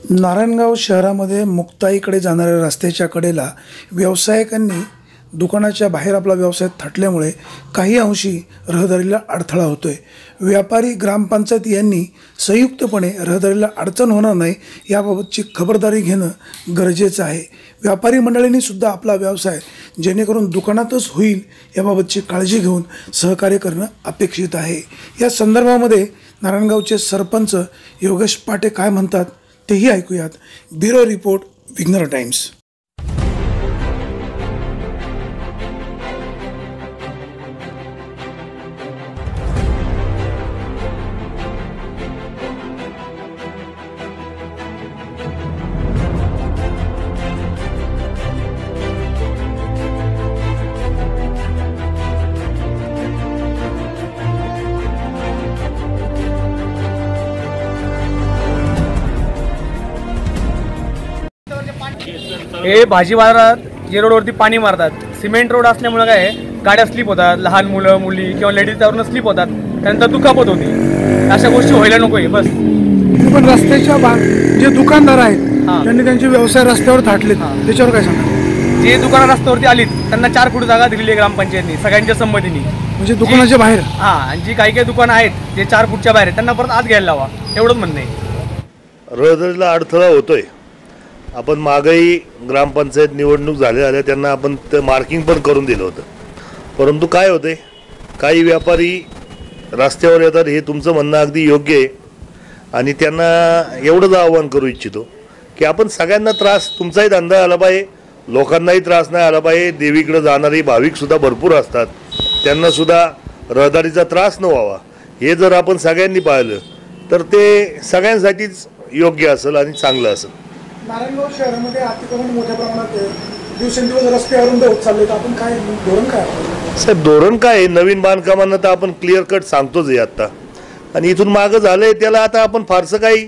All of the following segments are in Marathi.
नारायणगाव शहरामध्ये मुक्ताईकडे जाणाऱ्या रस्त्याच्या कडेला व्यावसायिकांनी दुकानाच्या बाहेर आपला व्यवसाय थाटल्यामुळे काही अंशी रहदारीला अडथळा होतोय। व्यापारी ग्रामपंचायत यांनी संयुक्तपणे रहदारीला अडचण होणार नाही याबाबतची खबरदारी घेणं गरजेचं आहे। व्यापारी मंडळींनी सुद्धा आपला व्यवसाय जेणेकरून दुकानातच होईल याबाबतची काळजी घेऊन सहकार्य करणं अपेक्षित आहे। या संदर्भामध्ये नारायणगावचे सरपंच योगेश पाटे काय म्हणतात तेही ऐकूयात। ब्युरो रिपोर्ट, विघ्नर टाइम्स। हे भाजी बाजारात जे रोडवरती पाणी मारतात, सिमेंट रोड असल्यामुळे काय गाड्या स्लिप होतात, लहान मुलं मुली किंवा लेडीज त्यावरून स्लिप होतात, त्यानंतर दुखापत होते। अशा गोष्टी व्हायला नकोय बस। पण रस्त्याच्या जे दुकानदार आहेत त्यांनी त्यांचे व्यवसाय रस्त्यावर थाटले, त्याच्यावर काय सांगा? जे दुकानं रस्त्यावरती आलीत त्यांना 4 फूट जागा दिली आहे ग्रामपंचायतनी सगळ्यांच्या संमतीने। म्हणजे दुकानाच्या बाहेर आणि जी काही दुकानं आहेत जे 4 फूटच्या बाहेर त्यांना परत आत घ्यायला लावा, एवढंच म्हणणं आहे। रहदारीला अडथळा होतोय। आपण मागही ग्रामपंचायत निवडणूक झाल्या त्यांना आपण ते मार्किंग पण करून दिलं होतं, परंतु काय होते काही व्यापारी रस्त्यावर येतात। हे तुमचं म्हणणं अगदी योग्य आहे आणि त्यांना एवढंच आवाहन करू इच्छितो की आपण सगळ्यांना त्रास, तुमचाही धंदा आला पाहिजे, लोकांनाही त्रास नाही आला पाहिजे। देवीकडे जाणारे भाविकसुद्धा भरपूर असतात, त्यांनासुद्धा रहदारीचा त्रास न व्हावा हे जर आपण सगळ्यांनी पाहिलं तर ते सगळ्यांसाठीच योग्य असेल आणि चांगलं असेल। नारायणगाव शहरामध्ये अतिक्रमण मोठ्या प्रमाणात दिवसेंदिवस रस्ते अरुंद होत चालले, तर आपण काय धोरण काय साहेब? धोरण काय? नवीन बांधकामांना तर आपण क्लिअर कट सांगतोच आहे आत्ता, आणि इथून मागं झालंय त्याला आता आपण फारसं काही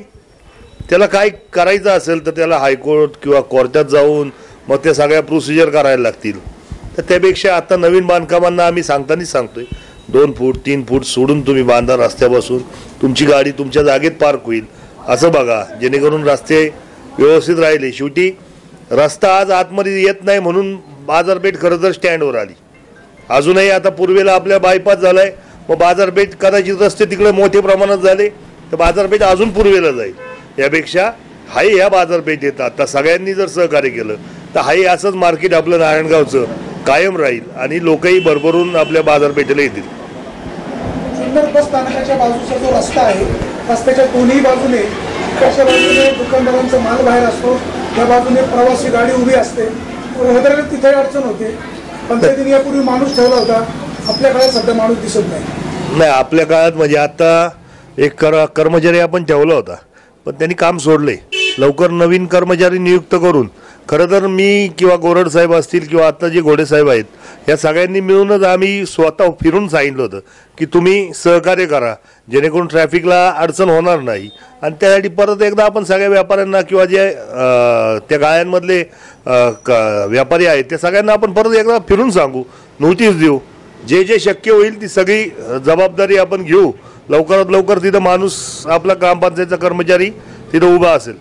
त्याला काय करायचं असेल तर त्याला हायकोर्ट किंवा कोर्टात जाऊन मग त्या सगळ्या प्रोसिजर करायला लागतील। तर त्यापेक्षा आता नवीन बांधकामांना आम्ही सांगतानाच सांगतोय 2 फूट 3 फूट सोडून तुम्ही बांधा, रस्त्यापासून तुमची गाडी तुमच्या जागेत पार्क होईल असं बघा, जेणेकरून रस्ते व्यवस्थित राहिले। शेवटी रस्ता आज आतमध्ये येत नाही म्हणून बाजारपेठ खरं तर स्टँडवर आली। अजूनही आता पूर्वेला आपल्या बायपास झालाय, मग बाजारपेठ कदाचित रस्ते तिकडे मोठ्या प्रमाणात झाले तर बाजारपेठ अजून पूर्वेला जाईल। यापेक्षा हाही ह्या बाजारपेठेत आता सगळ्यांनी जर सहकार्य केलं तर हाही असंच मार्केट आपलं नारायणगावचं कायम राहील आणि लोकही भरभरून आपल्या बाजारपेठेला येतील। जुन्नर बस स्थानकाच्या बाजूचा जो रस्ता आहे, रस्त्याच्या दोन्ही बाजूने एकाच्या बाजूने दुकानदारांचा माल बाहेर असतो, त्या बाजूने प्रवासी गाडी उभी असते, रहदारीला तिथे अडचण होते। पंचायतीने यापूर्वी माणूस ठेवला होता, आपल्या काळात सध्या माणूस दिसत नाही। आपल्या काळात म्हणजे आता एक कर्मचारी आपण ठेवला होता, पण त्यांनी काम सोडले। लवकर नवीन कर्मचारी नियुक्त करून खरं तर मी किंवा गोरड साहेब असतील किंवा आता जे घोडे साहेब आहेत या सगळ्यांनी मिळूनच आम्ही स्वतः फिरून सांगितलं होतं की तुम्ही सहकार्य करा जेणेकरून ट्रॅफिकला अडचण होणार नाही। आणि त्यासाठी परत एकदा आपण सगळ्या व्यापाऱ्यांना किंवा जे त्या गाळ्यांमधले व्यापारी आहेत त्या सगळ्यांना आपण परत एकदा फिरून सांगू, नोटीस देऊ, जे जे शक्य होईल ती सगळी जबाबदारी आपण घेऊ। लवकरात लवकर तिथं माणूस आपला ग्रामपंचायतचा कर्मचारी तिथं उभा असेल।